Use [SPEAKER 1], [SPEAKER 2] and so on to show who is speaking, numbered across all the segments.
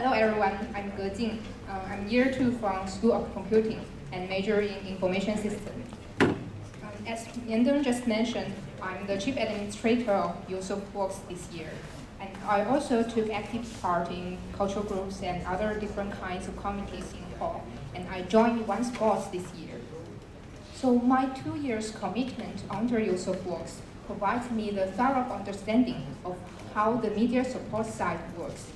[SPEAKER 1] Hello everyone, I'm Gejing. I'm year 2 from School of Computing and major in Information Systems. As Nian just mentioned, I'm the Chief Administrator of Eusoff Works this year. And I also took active part in cultural groups and other different kinds of committees in Hall. And I joined One Sports this year. So my 2 years commitment under Eusoff Works provides me the thorough understanding of how the media support side works.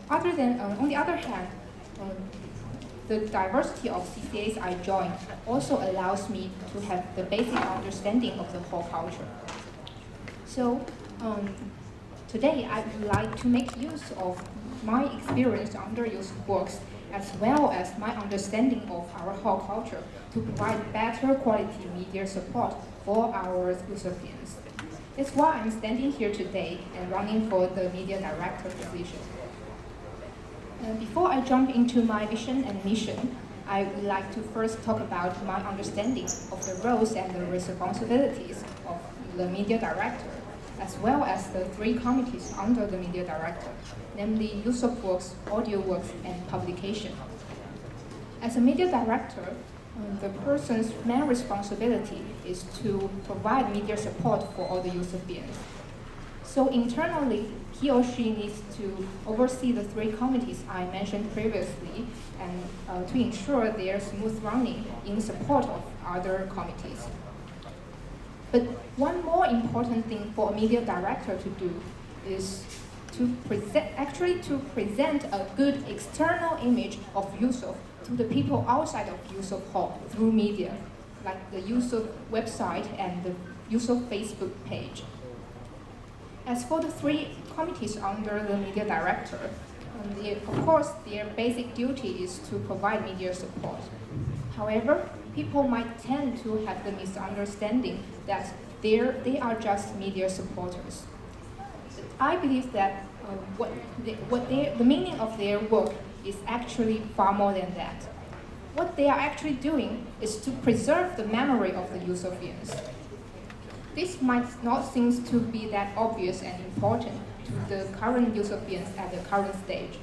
[SPEAKER 1] On the other hand, the diversity of CCAs I joined also allows me to have the basic understanding of the whole culture. So today I would like to make use of my experience under Eusoff Works as well as my understanding of our whole culture to provide better quality media support for our Eusoffians. That's why I'm standing here today and running for the media director position. Before I jump into my vision and mission, I would like to first talk about my understanding of the roles and the responsibilities of the media director, as well as the 3 committees under the media director, namely Eusoff Works, Audio Works, and Publication. As a media director, the person's main responsibility is to provide media support for all the Eusoffians. So internally, he or she needs to oversee the 3 committees I mentioned previously and to ensure their smooth running in support of other committees. But one more important thing for a media director to do is to present a good external image of Eusoff to the people outside of Eusoff Hall through media, like the Eusoff website and the Eusoff Facebook page. As for the 3 committees under the media director, of course, their basic duty is to provide media support. However, people might tend to have the misunderstanding that they are just media supporters. I believe that the meaning of their work is actually far more than that. What they are actually doing is to preserve the memory of the Eusoffians. This might not seem to be that obvious and important to the current Eusoffians at the current stage.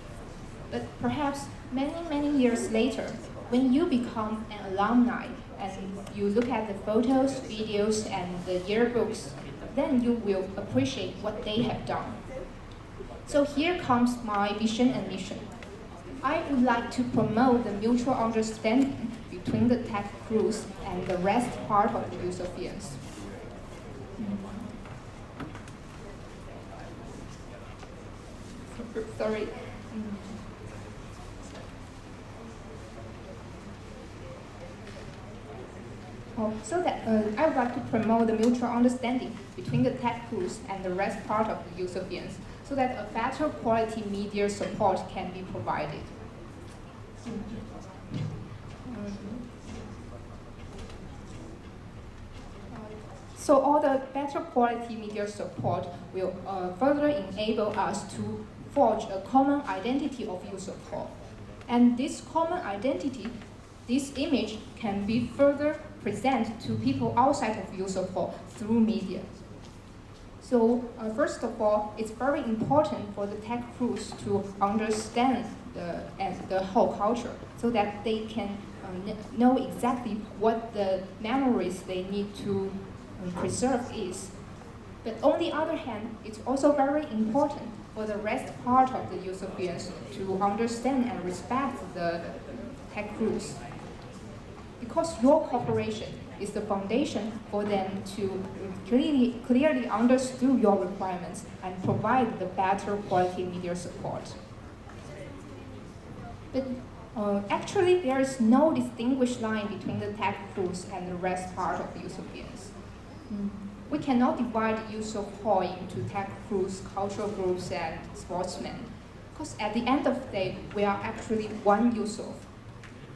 [SPEAKER 1] But perhaps many years later, when you become an alumni and you look at the photos, videos, and the yearbooks, then you will appreciate what they have done. So here comes my vision and mission. I would like to promote the mutual understanding between the tech crews and the rest part of the Eusoffians. Sorry. So that I would like to promote the mutual understanding between the tech crews and the rest part of the Eusoffians, so that a better quality media support can be provided. So all the better quality media support will further enable us to forge a common identity of Eusoff Hall. And this common identity, this image, can be further presented to people outside of Eusoff Hall through media. So first of all, it's very important for the tech crews to understand the whole culture so that they can know exactly what the memories they need to preserve is. But on the other hand, it's also very important for the rest part of the Eusoffians to understand and respect the tech crews. Because your cooperation is the foundation for them to clearly understand your requirements and provide the better quality media support. But actually, there is no distinguished line between the tech crews and the rest part of the Eusoffians. We cannot divide Eusoff Hall into tech crews, cultural groups, and sportsmen, because at the end of the day, we are actually one Eusoff.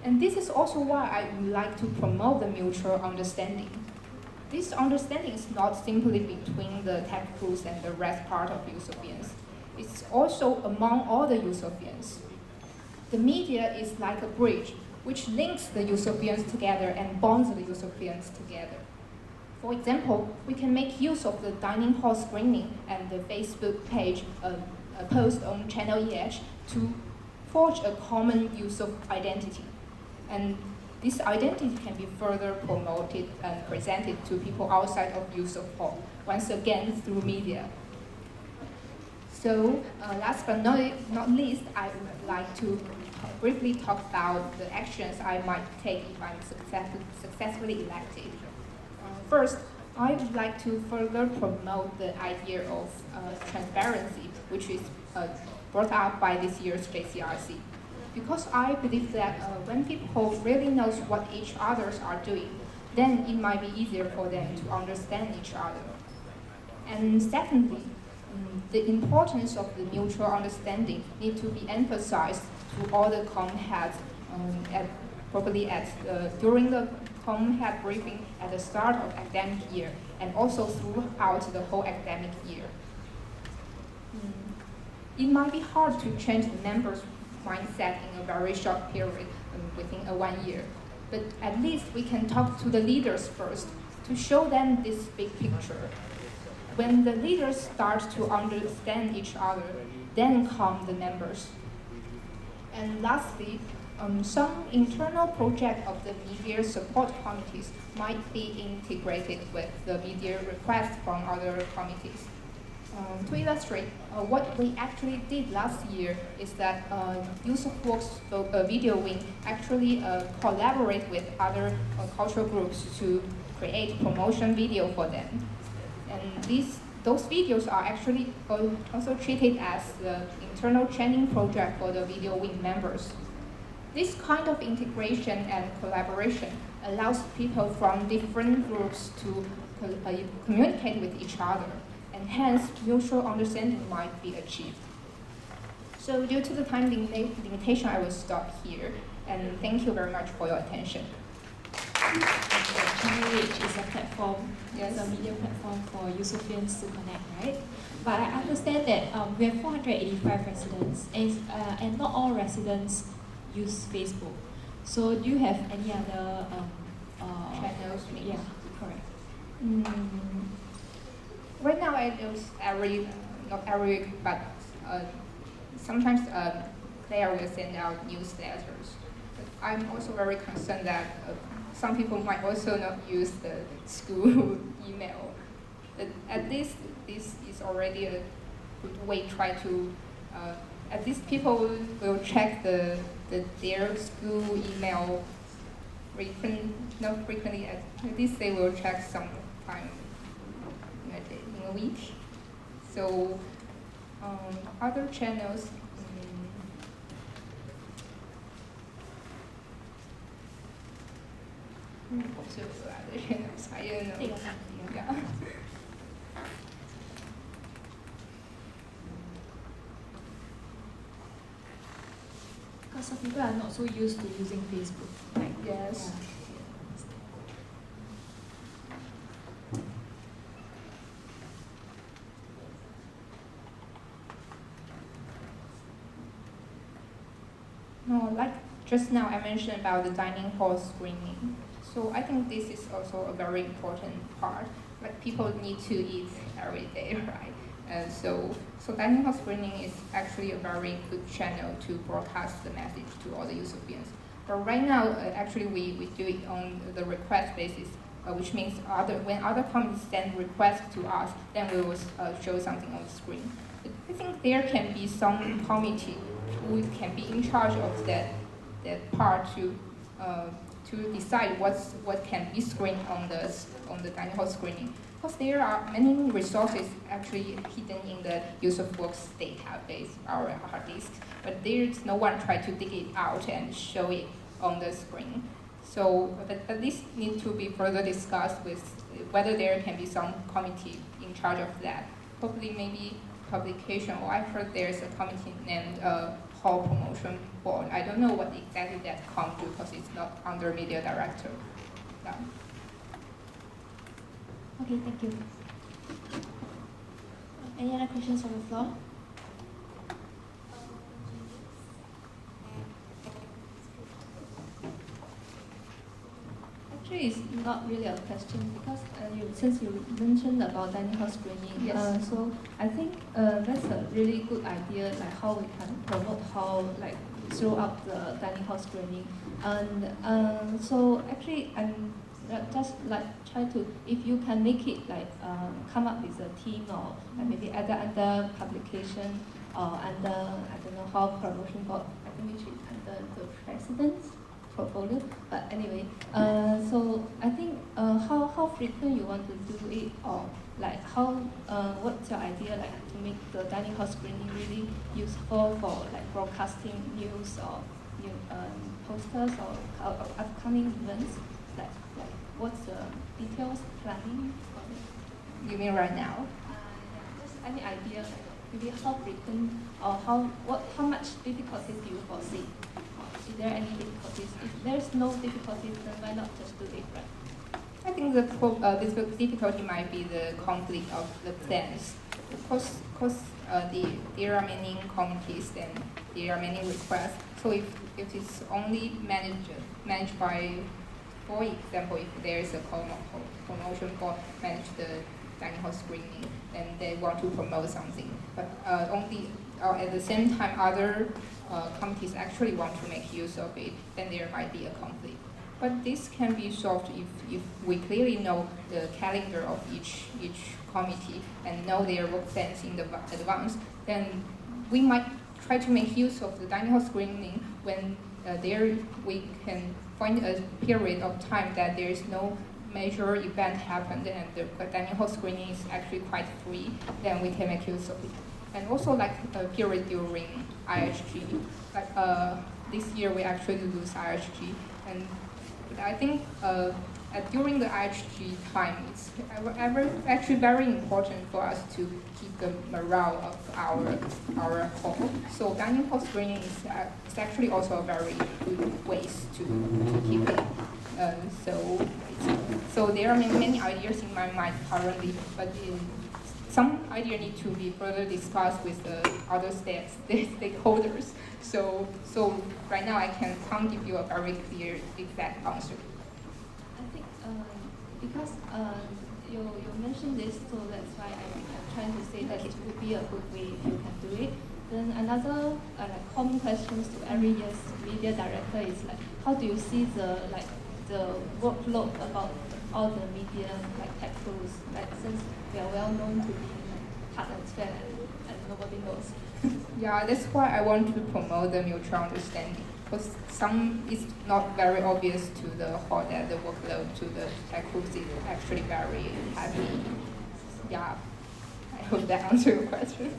[SPEAKER 1] And this is also why I would like to promote the mutual understanding. This understanding is not simply between the tech crews and the rest part of Eusoffians. It's also among all the Eusoffians. The media is like a bridge which links the Eusoffians together and bonds the Eusoffians together. For example, we can make use of the dining hall screening and the Facebook page post on channel EH to forge a common Eusoff identity. And this identity can be further promoted and presented to people outside of Eusoff Hall, once again through media. So last but not least, I would like to briefly talk about the actions I might take if I'm successfully elected. First, I would like to further promote the idea of transparency, which is brought up by this year's JCRC. Because I believe that when people really knows what each others are doing, then it might be easier for them to understand each other. And secondly, the importance of the mutual understanding need to be emphasized to all the com heads during the com head briefing at the start of academic year and also throughout the whole academic year. It might be hard to change the members' mindset in a very short period, within 1 year, but at least we can talk to the leaders first to show them this big picture. When the leaders start to understand each other, then come the members. And lastly, some internal project of the media support committees might be integrated with the media requests from other committees. To illustrate, what we actually did last year is that Eusoff Works video wing actually collaborate with other cultural groups to create promotion video for them. And those videos are actually also treated as the internal training project for the video wing members. This kind of integration and collaboration allows people from different groups to communicate with each other, and hence mutual understanding might be achieved. So due to the time limitation, I will stop here, and thank you very much for your attention.
[SPEAKER 2] GH is a platform,
[SPEAKER 1] yes,
[SPEAKER 2] a media platform for Eusoffians to connect, right? But I understand that we have 485 residents, and not all residents use Facebook. So do you have any other
[SPEAKER 1] channels?
[SPEAKER 2] Yeah, correct.
[SPEAKER 1] Right now, I use not every week, but sometimes Claire will send out newsletters. But I'm also very concerned that some people might also not use the school email. But at least this is already a good way to try to, at least people will check their school email not frequently, at least they will check sometime in a week. So other channels, so other channels, I don't know. Yeah.
[SPEAKER 2] Because some people are not so used to using Facebook, right?
[SPEAKER 1] Yes.
[SPEAKER 2] Yeah.
[SPEAKER 1] No, like just now I mentioned about the dining hall screening. So I think this is also a very important part. Like people need to eat every day, right? And so dining hall screening is actually a very good channel to broadcast the message to all the Eusoffians. But right now, actually we do it on the request basis, which means when other committees send requests to us, then we will show something on the screen. But I think there can be some committee who can be in charge of that part to decide what can be screened on the dining hall screening. Because there are many resources actually hidden in the Eusoff Works database, our hard disk, but there's no one try to dig it out and show it on the screen. So but this needs to be further discussed with whether there can be some committee in charge of that. Probably maybe publication, or I've heard there's a committee named Hall Promotion Board. I don't know what exactly that comes to because it's not under media director. Yeah.
[SPEAKER 2] Okay, thank you. Any other questions on the floor?
[SPEAKER 1] Actually,
[SPEAKER 3] actually, it's not really a question because since you mentioned about dining hall screening,
[SPEAKER 1] yes.
[SPEAKER 3] so I think that's a really good idea, like how we can promote how like throughout the dining hall screening, and so actually I'm just like try to, if you can make it like come up with a team or like maybe under publication or under I don't know how promotion board, I think which is under the president's portfolio. But anyway, so I think how frequent you want to do it, or like how what's your idea like to make the dining hall screening really useful for like broadcasting news or new posters or upcoming events, like what's the details planning for it?
[SPEAKER 1] You mean right now?
[SPEAKER 3] Yeah, just any idea, like maybe how frequent or how much difficulties do you foresee? Is there any difficulties? If there's no difficulties, then why not just do it, right?
[SPEAKER 1] I think this difficulty might be the conflict of the plans. Because there are many committees and there are many requests. So if it's only managed by, for example, if there is a promotion board manage the dining hall screening, and they want to promote something, but at the same time other committees actually want to make use of it, then there might be a conflict. But this can be solved if we clearly know the calendar of each committee and know their work plans in advance. Then we might try to make use of the dining hall screening when we can find a period of time that there is no major event happened and the dining hall screening is actually quite free. Then we can make use of it. And also like a period during IHG, like this year we actually lose IHG, and I think during the IHG time, it's actually very important for us to keep the morale of our hall. So dining hall screening is actually also a very good ways to keep it. So there are many ideas in my mind currently, but some idea need to be further discussed with the other stakeholders. So right now I can't give you a very clear, exact answer.
[SPEAKER 3] I think because you mentioned this, so that's why I'm trying to say that it would be a good way if you can do it. Then another like common questions to every year's media director is like, how do you see the workload about all the media like tech tools, like since we are well known to be hard and fair and nobody knows.
[SPEAKER 1] Yeah, that's why I want to promote the mutual understanding, because it's not very obvious to the hall that the workload to the tech tools is actually very heavy. Yeah, I hope that answers your question.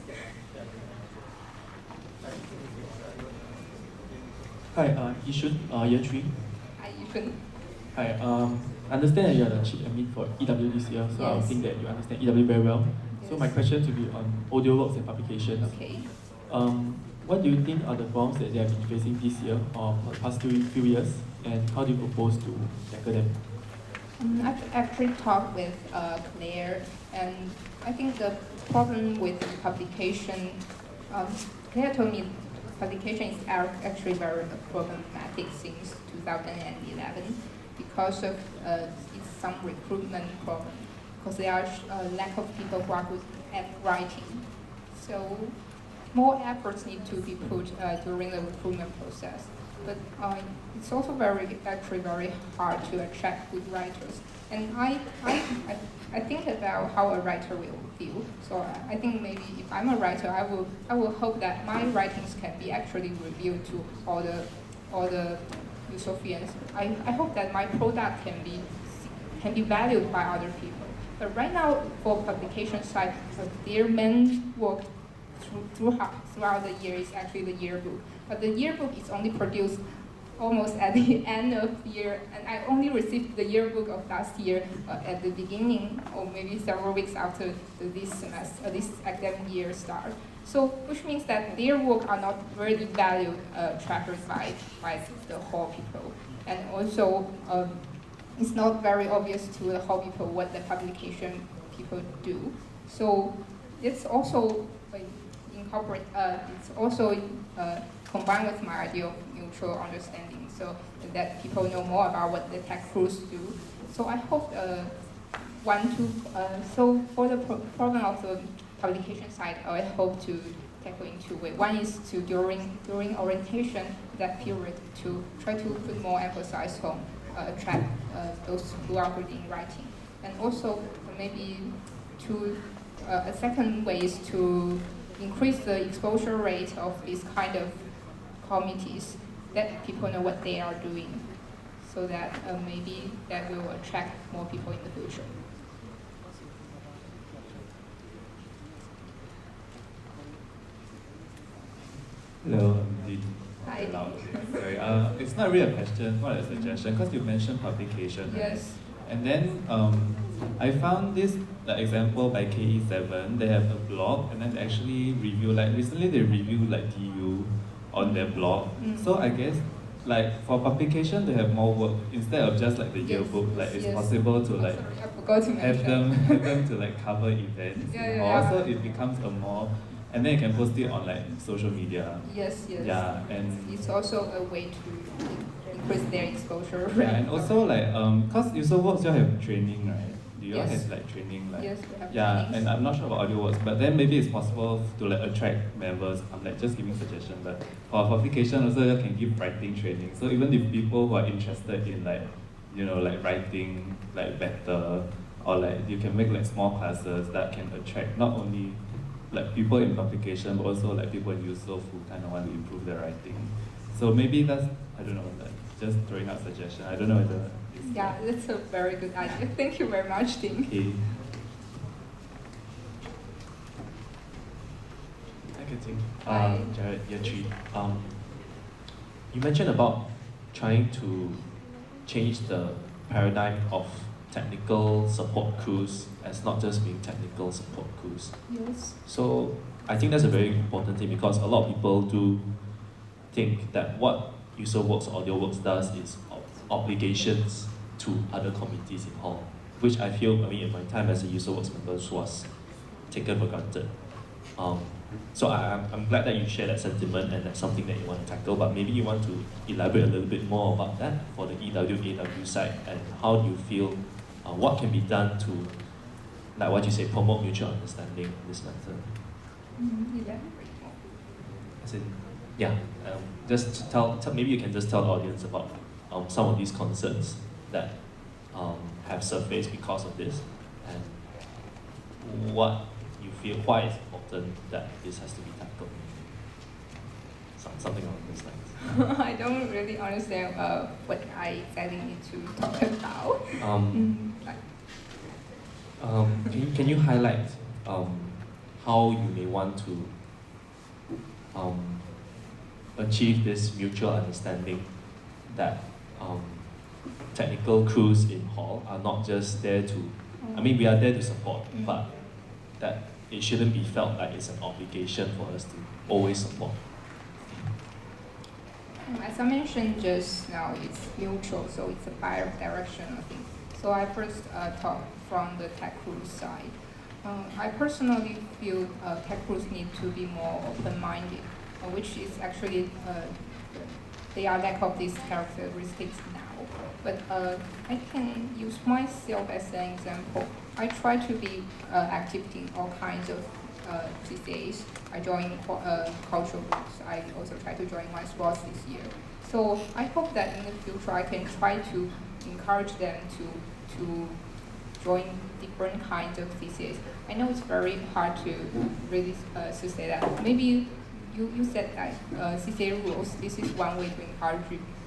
[SPEAKER 4] Hi, Yishun, Year 3.
[SPEAKER 1] Hi, Yifun.
[SPEAKER 4] Hi, I understand that you are the chief admin for EW this year, so I
[SPEAKER 1] Yes.
[SPEAKER 4] think that you understand EW very well. So
[SPEAKER 1] Yes.
[SPEAKER 4] my question will be on audio works and publications.
[SPEAKER 1] Okay.
[SPEAKER 4] What do you think are the problems that they have been facing this year or the past few years, and how do you propose to tackle them?
[SPEAKER 1] I've actually talked with Claire, and I think the problem with the publication, Claire told me publication is actually very problematic since 2011 because of some recruitment problem, because there are a lack of people who are good at writing. So more efforts need to be put during the recruitment process. But it's also actually very hard to attract good writers. And I think about how a writer will feel. So I think maybe if I'm a writer, I will hope that my writings can be actually reviewed to all the Eusoffians. I hope that my product can be valued by other people. But right now, for publication side, their main work throughout the year is actually the yearbook. But the yearbook is only produced almost at the end of the year, and I only received the yearbook of last year at the beginning, or maybe several weeks after this academic year start. So, which means that their work are not really valued, tracked by the hall people, and also it's not very obvious to the hall people what the publication people do. So, it's also incorporate, it's also combined with my idea of mutual understanding, so that people know more about what the tech crews do. So I hope so for the problem of the publication side, I hope to tackle in two ways. One is to during orientation, that period, to try to put more emphasis on attract those who are good in writing, and also maybe a second way is to increase the exposure rate of these kind of committees, that people know what they are doing, so that maybe that will attract more people in the future.
[SPEAKER 5] Hello, I'm Dean.
[SPEAKER 1] Hi.
[SPEAKER 5] Sorry, it's not really a question, more like a suggestion, because you mentioned publication, right?
[SPEAKER 1] Yes.
[SPEAKER 5] And then I found this example by KE7. They have a blog, and then they actually review, recently they reviewed DU on their blog. So I guess for publication, they have more work instead of just the yearbook. It's possible to have them to cover events. Also, it becomes a more, and then you can post it on social media.
[SPEAKER 1] Yes.
[SPEAKER 5] Yeah, and
[SPEAKER 1] it's also a way to increase their exposure.
[SPEAKER 5] Yeah, and also because Eusoff you have training, right? Do you all
[SPEAKER 1] Yes.
[SPEAKER 5] have training?
[SPEAKER 1] Yes, we have
[SPEAKER 5] Yeah,
[SPEAKER 1] trainings.
[SPEAKER 5] and I'm not sure about audio works, but then maybe it's possible to attract members. I'm just giving suggestions, but for publication also you can give writing training. So even if people who are interested in writing better, or you can make small classes that can attract not only people in publication, but also people in Eusoff who kind of want to improve their writing. So maybe that's, I don't know, just throwing out suggestion. I don't know whether it's
[SPEAKER 1] Yeah, that's a very good idea. Thank you very much, Deng.
[SPEAKER 5] okay.
[SPEAKER 6] Hi, Gejing.
[SPEAKER 1] Hi.
[SPEAKER 6] Jared, year 3. You mentioned about trying to change the paradigm of technical support crews as not just being technical support crews.
[SPEAKER 1] Yes.
[SPEAKER 6] So I think that's a very important thing, because a lot of people do think that what Eusoff Audio Works does is obligations to other committees in Hall, which I feel, in my time as a Eusoff member, was taken for granted. So I'm glad that you share that sentiment, and that's something that you want to tackle, but maybe you want to elaborate a little bit more about that for the EW side, and how do you feel, what can be done to, what you say, promote mutual understanding in this matter?
[SPEAKER 1] Elaborate more.
[SPEAKER 6] As in, yeah, just to tell, maybe you can just tell the audience about some of these concerns that have surfaced because of this, and what you feel, why it's important that this has to be tackled. Something along those lines.
[SPEAKER 1] I don't really understand what I exactly need to talk about.
[SPEAKER 6] Can you highlight how you may want to achieve this mutual understanding that technical crews in Hall are not just there to, we are there to support, but that it shouldn't be felt like it's an obligation for us to always support.
[SPEAKER 1] As I mentioned just now, it's mutual, so it's a bi-directional thing. So I first talk from the tech crews side. I personally feel tech crews need to be more open-minded, which is actually, they are lack of these characteristics now. But I can use myself as an example. I try to be active in all kinds of CCAs. I join cultural groups. I also try to join my sports this year. So I hope that in the future I can try to encourage them to join different kinds of CCAs. I know it's very hard to really to say that. Maybe you said that CCA rules. This is one way to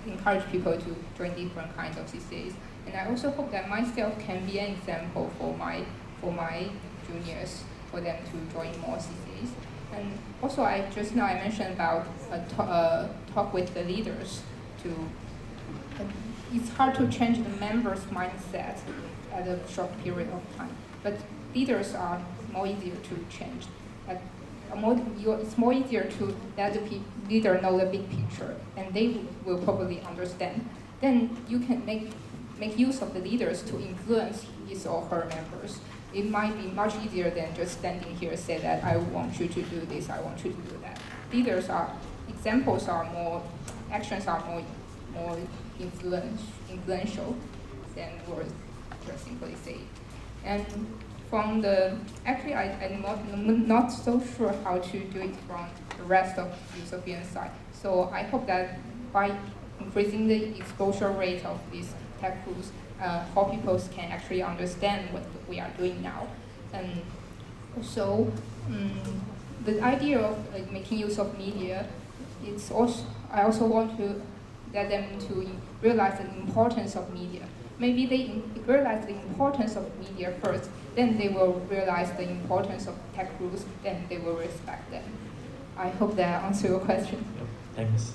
[SPEAKER 1] encourage people to join different kinds of CCAs. And I also hope that myself can be an example for my juniors, for them to join more CCAs. And also, I mentioned about talk with the leaders. It's hard to change the members' mindset at a short period of time, but leaders are more easier to change. It's more easier to let the leader know the big picture, and they will probably understand. Then you can make use of the leaders to influence his or her members. it might be much easier than just standing here and say that I want you to do this, I want you to do that. Examples are more, actions are more influential than words just simply say. And from actually I'm not so sure how to do it from the rest of Eusoffian side. So I hope that by increasing the exposure rate of these tech groups, more people can actually understand what we are doing now. And also, the idea of making use of media, I also want to get them to realize the importance of media. Maybe they realize the importance of media first, then they will realize the importance of tech groups, then they will respect them. I hope that answers your question.
[SPEAKER 6] Yep. Thanks.